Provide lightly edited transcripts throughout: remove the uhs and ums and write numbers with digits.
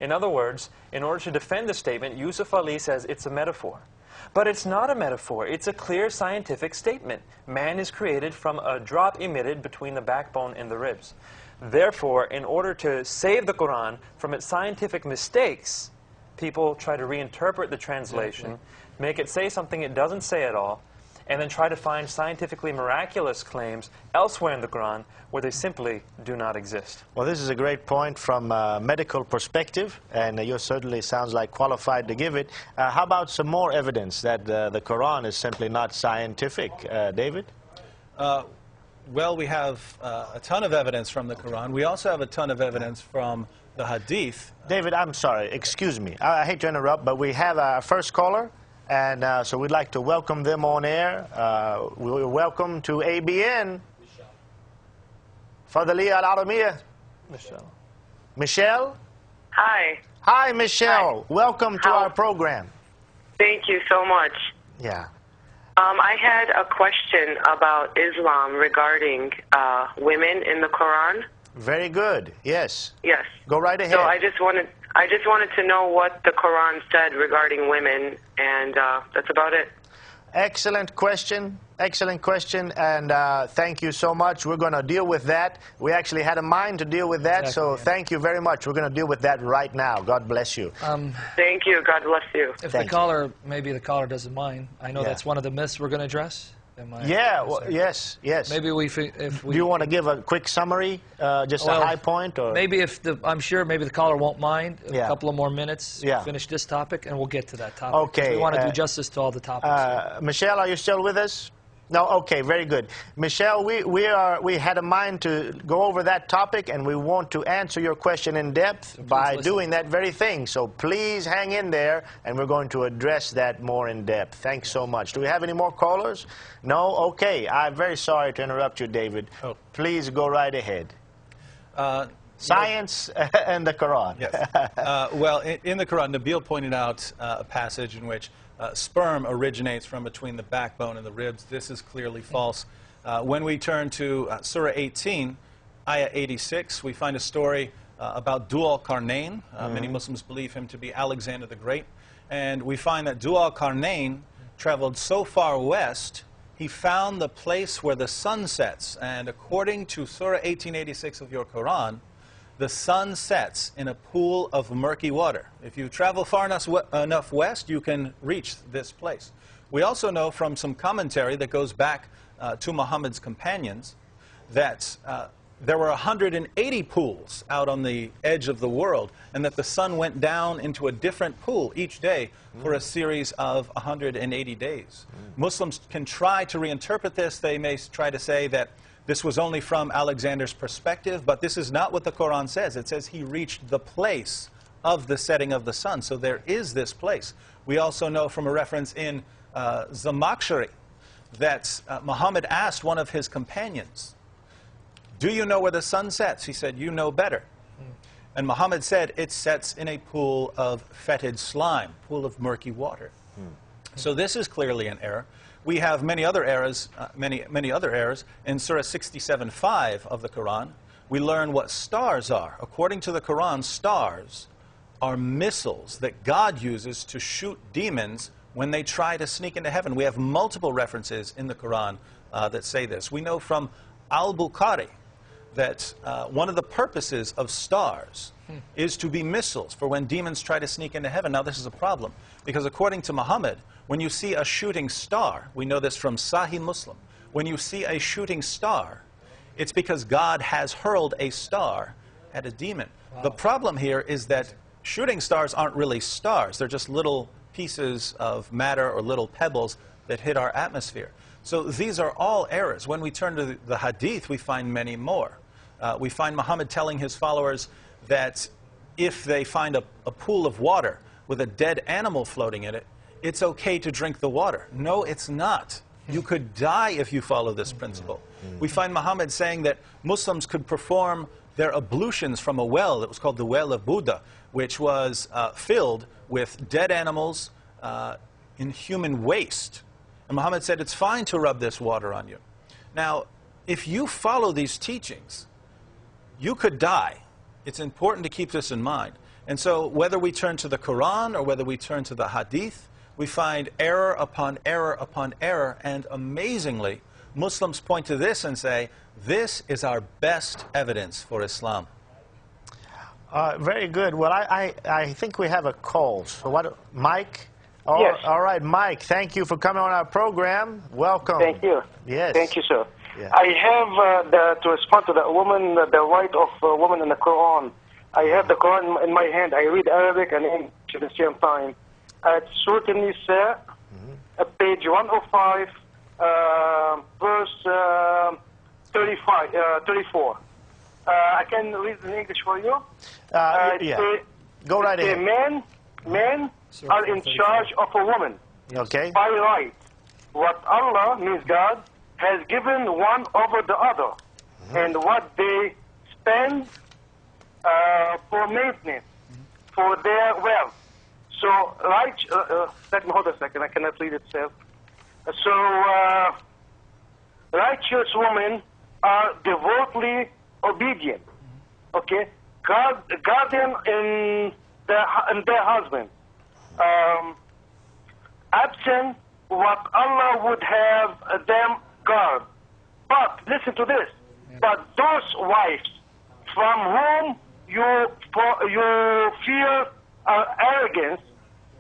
In other words, in order to defend the statement, Yusuf Ali says it's a metaphor. But it's not a metaphor. It's a clear scientific statement. Man is created from a drop emitted between the backbone and the ribs. Therefore, in order to save the Quran from its scientific mistakes, people try to reinterpret the translation, make it say something it doesn't say at all, and then try to find scientifically miraculous claims elsewhere in the Quran where they simply do not exist. Well, this is a great point from a medical perspective, and you certainly sounds like qualified to give it. How about some more evidence that the Quran is simply not scientific? David? Well, we have a ton of evidence from the Quran. We also have a ton of evidence from the Hadith. David, I'm sorry. Excuse me. I hate to interrupt, but we have our first caller. And so we'd like to welcome them on air. We welcome to ABN. Fadaliya Al-Aramiya. Michelle. Michelle? Hi. Hi, Michelle. Hi. Welcome to our program. Thank you so much. Yeah. I had a question about Islam regarding women in the Quran. Very good. Yes. Yes. Go right ahead. So I just wanted to know what the Quran said regarding women, and that's about it. Excellent question. Excellent question. And thank you so much. We're going to deal with that. We actually had a mind to deal with that, so thank you very much. We're going to deal with that right now. God bless you. Thank you. God bless you. If the caller, maybe the caller doesn't mind. I know that's one of the myths we're going to address. Yeah, well, yes, yes. Maybe if we... Do you want to give a quick summary, just a high point? Or? Maybe I'm sure maybe the caller won't mind a couple of more minutes to finish this topic, and we'll get to that topic. Okay. We want to do justice to all the topics. Michelle, are you still with us? No, okay, very good. Michelle, we had a mind to go over that topic, and we want to answer your question in depth by doing that very thing. So please hang in there, and we're going to address that more in depth. Thanks so much. Do we have any more callers? No? Okay. I'm very sorry to interrupt you, David. Oh. Please go right ahead. Science and the Quran. Yes. Well, in the Quran, Nabil pointed out a passage in which sperm originates from between the backbone and the ribs. This is clearly false. When we turn to Surah 18, Ayah 86, we find a story about Dhu al-Qarnayn. Many Muslims believe him to be Alexander the Great. And we find that Dhu al-Qarnayn traveled so far west, he found the place where the sun sets. And according to Surah 1886 of your Quran, the sun sets in a pool of murky water. If you travel far enough west, you can reach this place. We also know from some commentary that goes back to Muhammad's companions that there were 180 pools out on the edge of the world, and that the sun went down into a different pool each day for a series of 180 days. Muslims can try to reinterpret this. They may try to say that this was only from Alexander's perspective, but this is not what the Quran says. It says he reached the place of the setting of the sun. So there is this place. We also know from a reference in Zamakhshari that Muhammad asked one of his companions, "Do you know where the sun sets?" He said, "You know better." And Muhammad said, "It sets in a pool of fetid slime, pool of murky water." So this is clearly an error. We have many other errors, many other errors. In Surah 67:5 of the Quran, we learn what stars are. According to the Quran, stars are missiles that God uses to shoot demons when they try to sneak into heaven. We have multiple references in the Quran that say this. We know from Al-Bukhari that one of the purposes of stars is to be missiles for when demons try to sneak into heaven. Now, this is a problem, because according to Muhammad, when you see a shooting star, we know this from Sahih Muslim, when you see a shooting star, it's because God has hurled a star at a demon. Wow. The problem here is that shooting stars aren't really stars. They're just little pieces of matter or little pebbles that hit our atmosphere. So these are all errors. When we turn to the Hadith, we find many more. We find Muhammad telling his followers that if they find a pool of water with a dead animal floating in it, it's okay to drink the water. No, it's not. You could die if you follow this principle. We find Muhammad saying that Muslims could perform their ablutions from a well that was called the well of Buddha, which was filled with dead animals in human waste. And Muhammad said, it's fine to rub this water on you. Now, if you follow these teachings, you could die. It's important to keep this in mind. And so whether we turn to the Quran or whether we turn to the Hadith, we find error upon error upon error, and amazingly, Muslims point to this and say, this is our best evidence for Islam. Very good. Well, I think we have a call. So what, Mike? Oh, yes. All right, Mike, thank you for coming on our program. Welcome. Thank you. Yes. Thank you, sir. Yeah. I have to respond to the woman, the right of woman in the Quran. I have the Quran in my hand. I read Arabic and English at the same time. It's Surah An-Nisa, page 105, verse 34. I can read in English for you. Yeah. Go right ahead. Men are in charge of a woman. Okay. By right. What Allah, means God, has given one over the other, and what they spend for maintenance, for their wealth. So, right, let me hold a second, I cannot read itself. So, righteous women are devotedly obedient, okay? Guardian in their husband. Absent what Allah would have them guard. But, listen to this, but those wives from whom you fear arrogance,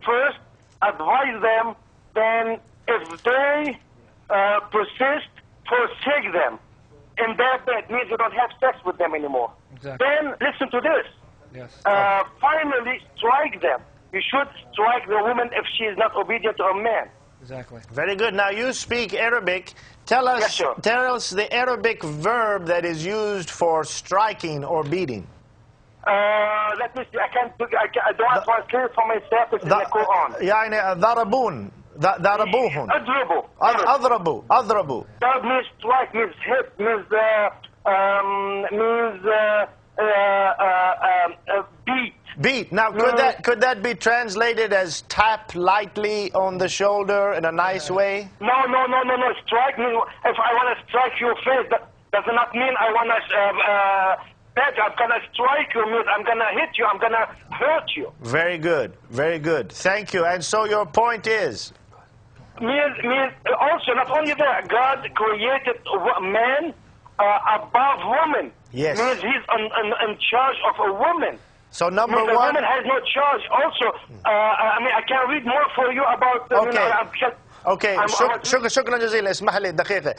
first advise them, then if they persist, forsake them in their bed, means you don't have sex with them anymore. Exactly. Then listen to this. Yes. Finally, strike them. You should strike the woman if she is not obedient to a man. Exactly. Very good. Now you speak Arabic. Tell us, Yes, sir. tell us the Arabic verb that is used for striking or beating. Let me see. I don't translate for myself. It's in the Quran. يعني ضربون ضربوهن أضربوا. أضربوا That means strike, means hit, means beat. beat. Now could that be translated as tap lightly on the shoulder in a nice way? No. Strike means if I want to strike your face, that does not mean I want to. I'm gonna strike you, means I'm gonna hit you, I'm gonna hurt you. Very good, very good. Thank you. And so your point is? Means also, not only that, God created man above woman. Yes. Means he's in charge of a woman. So number means one... a woman has no charge. Also, I can read more for you about... Okay. Okay, شكرا جزيلا. اسمح لي دقيقة.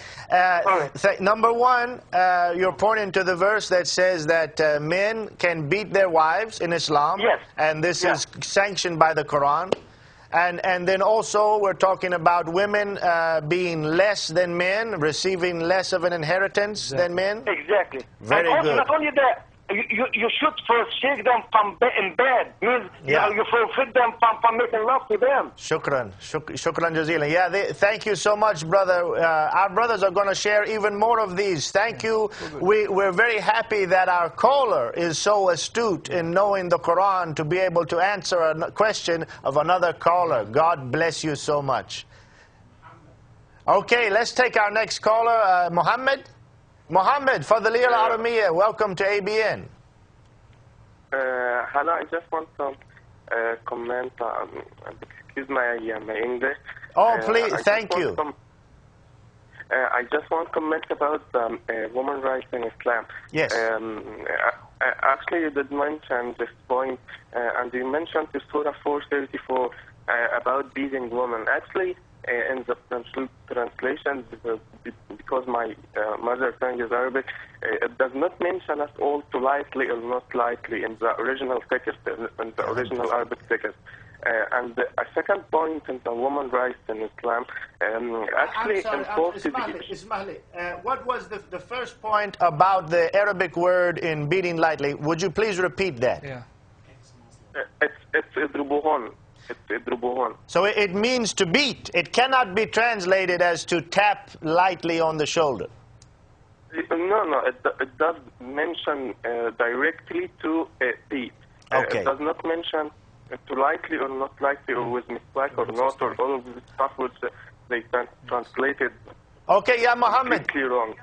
Number one, you're pointing to the verse that says that men can beat their wives in Islam. Yes. And this is sanctioned by the Quran. And then also we're talking about women being less than men, receiving less of an inheritance than men. Exactly. Very and also, good. not only that, you should forsake them from in bed. Means you forbid them from making love to them. Shukran jazeelan. Yeah, thank you so much, brother. Our brothers are going to share even more of these. Thank you. We're very happy that our caller is so astute in knowing the Quran to be able to answer a question of another caller. God bless you so much. Okay, let's take our next caller, Mohammed. Mohammed, Fadliya Al-Aramiya, welcome to ABN. Hello, I just want to comment, excuse my English. Oh, please, thank you. I just want to comment about women's rights in Islam. Yes. Actually, you did mention this point, and you mentioned the Surah 434 about beating women. Actually, in the translation, because my mother tongue is Arabic, it does not mention at all to lightly or not lightly in the original text, in the original Arabic text. And a second point in the women's rights in Islam, actually enforced... What was the first point about the Arabic word in beating lightly? Would you please repeat that? Yeah. It's idrubuhun. So it means to beat. It cannot be translated as to tap lightly on the shoulder. No, it does mention directly to beat. Okay. It does not mention to lightly or not lightly, or with mistake or not, or all of this stuff which they translated. Okay, yeah, Mohammed. Completely wrong.